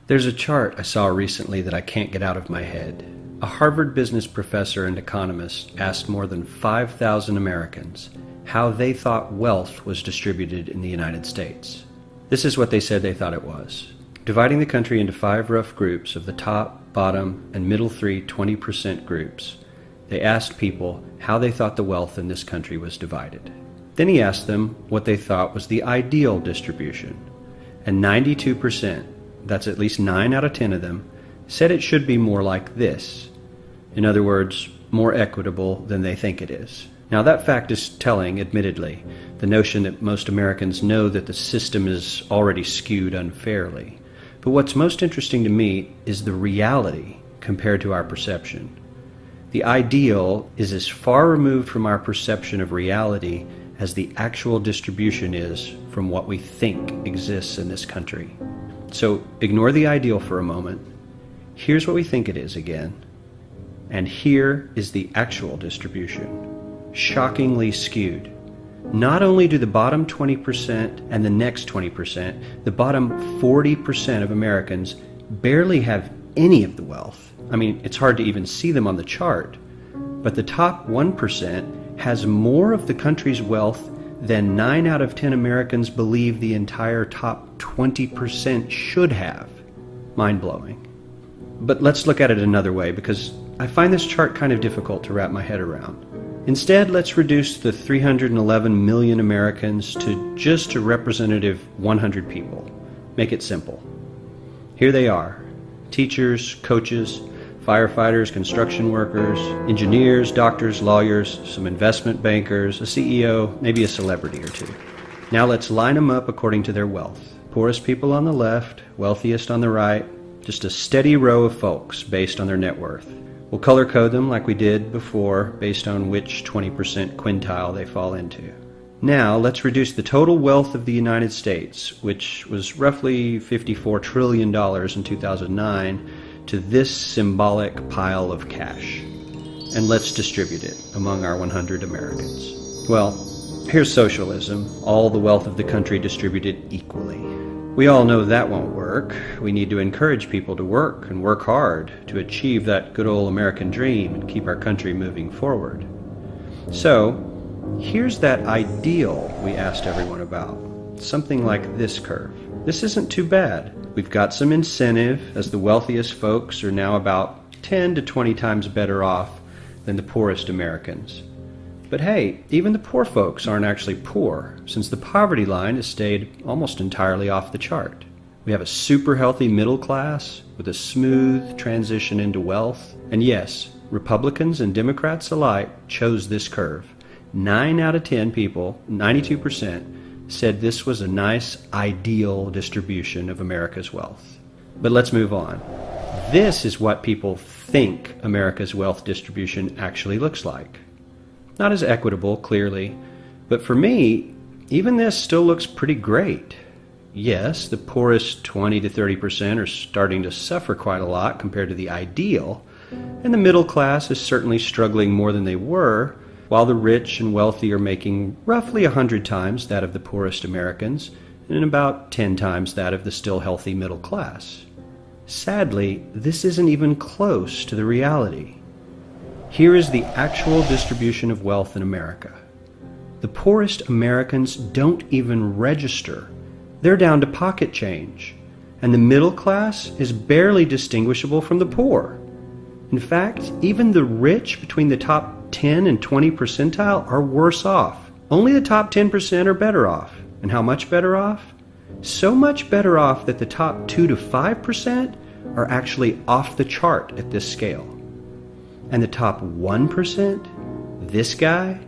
There's a chart I saw recently that I can't get out of my head. A Harvard business professor and economist asked more than 5,000 Americans how they thought wealth was distributed in the United States. This is what they said they thought it was. Dividing the country into 5 rough groups of the top, bottom, and middle 3 20% groups, they asked people how they thought the wealth in this country was divided. Then he asked them what they thought was the ideal distribution. And 92%, that's at least 9 out of 10 of them, said it should be more like this. In other words, more equitable than they think it is. Now that fact is telling, admittedly, the notion that most Americans know that the system is already skewed unfairly. But what's most interesting to me is the reality compared to our perception. The ideal is as far removed from our perception of reality as the actual distribution is from what we think exists in this country. So ignore the ideal for a moment. Here's what we think it is again. And here is the actual distribution. Shockingly skewed. Not only do the bottom 20% and the next 20%, the bottom 40% of Americans barely have any of the wealth. I mean, it's hard to even see them on the chart. But the top 1% has more of the country's wealth than 9 out of 10 Americans believe the entire top 20% should have. Mind-blowing. But let's look at it another way, because I find this chart kind of difficult to wrap my head around. Instead, let's reduce the 311 million Americans to just a representative 100 people. Make it simple. Here they are: teachers, coaches, firefighters, construction workers, engineers, doctors, lawyers, some investment bankers, a CEO, maybe a celebrity or two. Now let's line them up according to their wealth. Poorest people on the left, wealthiest on the right, just a steady row of folks based on their net worth. We'll color code them like we did before based on which 20% quintile they fall into. Now let's reduce the total wealth of the United States, which was roughly $54 trillion in 2009, to this symbolic pile of cash. And let's distribute it among our 100 Americans. Well, here's socialism, all the wealth of the country distributed equally. We all know that won't work. We need to encourage people to work and work hard to achieve that good old American dream and keep our country moving forward. So, here's that ideal we asked everyone about. Something like this curve. This isn't too bad. We've got some incentive, as the wealthiest folks are now about 10 to 20 times better off than the poorest Americans. But hey, even the poor folks aren't actually poor, since the poverty line has stayed almost entirely off the chart. We have a super healthy middle class with a smooth transition into wealth. And yes, Republicans and Democrats alike chose this curve. 9 out of 10 people, 92%, said this was a nice, ideal distribution of America's wealth. But let's move on. This is what people think America's wealth distribution actually looks like. Not as equitable, clearly, but for me, even this still looks pretty great. Yes, the poorest 20 to 30% are starting to suffer quite a lot compared to the ideal, and the middle class is certainly struggling more than they were, while the rich and wealthy are making roughly 100 times that of the poorest Americans, and about 10 times that of the still healthy middle class. Sadly, this isn't even close to the reality. Here is the actual distribution of wealth in America. The poorest Americans don't even register. They're down to pocket change, and the middle class is barely distinguishable from the poor. In fact, even the rich between the top 10 and 20 percentile are worse off. Only the top 10% are better off. And how much better off? So much better off that the top 2 to 5% are actually off the chart at this scale. And the top 1%, this guy,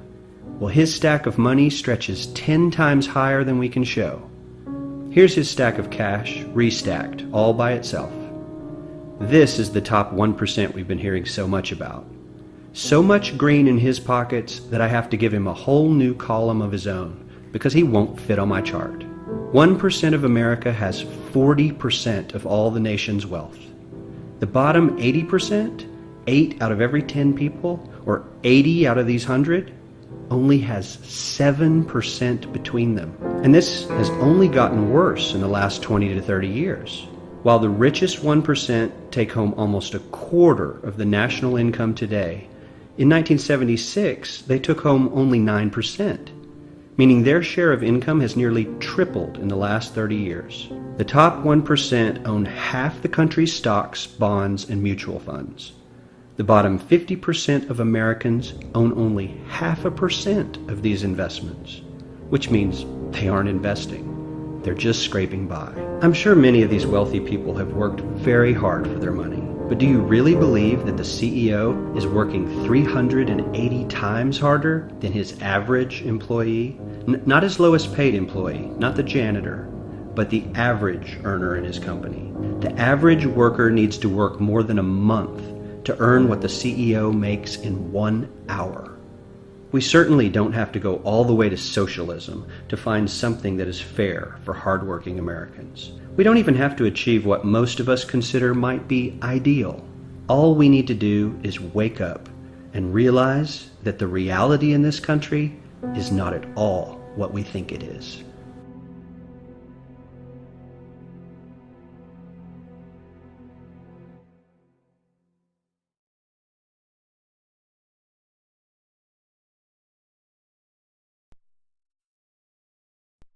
well, his stack of money stretches 10 times higher than we can show. Here's his stack of cash, restacked, all by itself. This is the top 1% we've been hearing so much about. So much green in his pockets that I have to give him a whole new column of his own, because he won't fit on my chart. 1% of America has 40% of all the nation's wealth. The bottom 80%, 8 out of every 10 people, or 80 out of these 100, only has 7% between them. And this has only gotten worse in the last 20 to 30 years. While the richest 1% take home almost a quarter of the national income today, in 1976 they took home only 9%, meaning their share of income has nearly tripled in the last 30 years. The top 1% own half the country's stocks, bonds, and mutual funds. The bottom 50% of Americans own only 0.5% of these investments, which means they aren't investing. They're just scraping by. I'm sure many of these wealthy people have worked very hard for their money, but do you really believe that the CEO is working 380 times harder than his average employee? Not his lowest paid employee, not the janitor, but the average earner in his company. The average worker needs to work more than a month to earn what the CEO makes in 1 hour. We certainly don't have to go all the way to socialism to find something that is fair for hardworking Americans. We don't even have to achieve what most of us consider might be ideal. All we need to do is wake up and realize that the reality in this country is not at all what we think it is.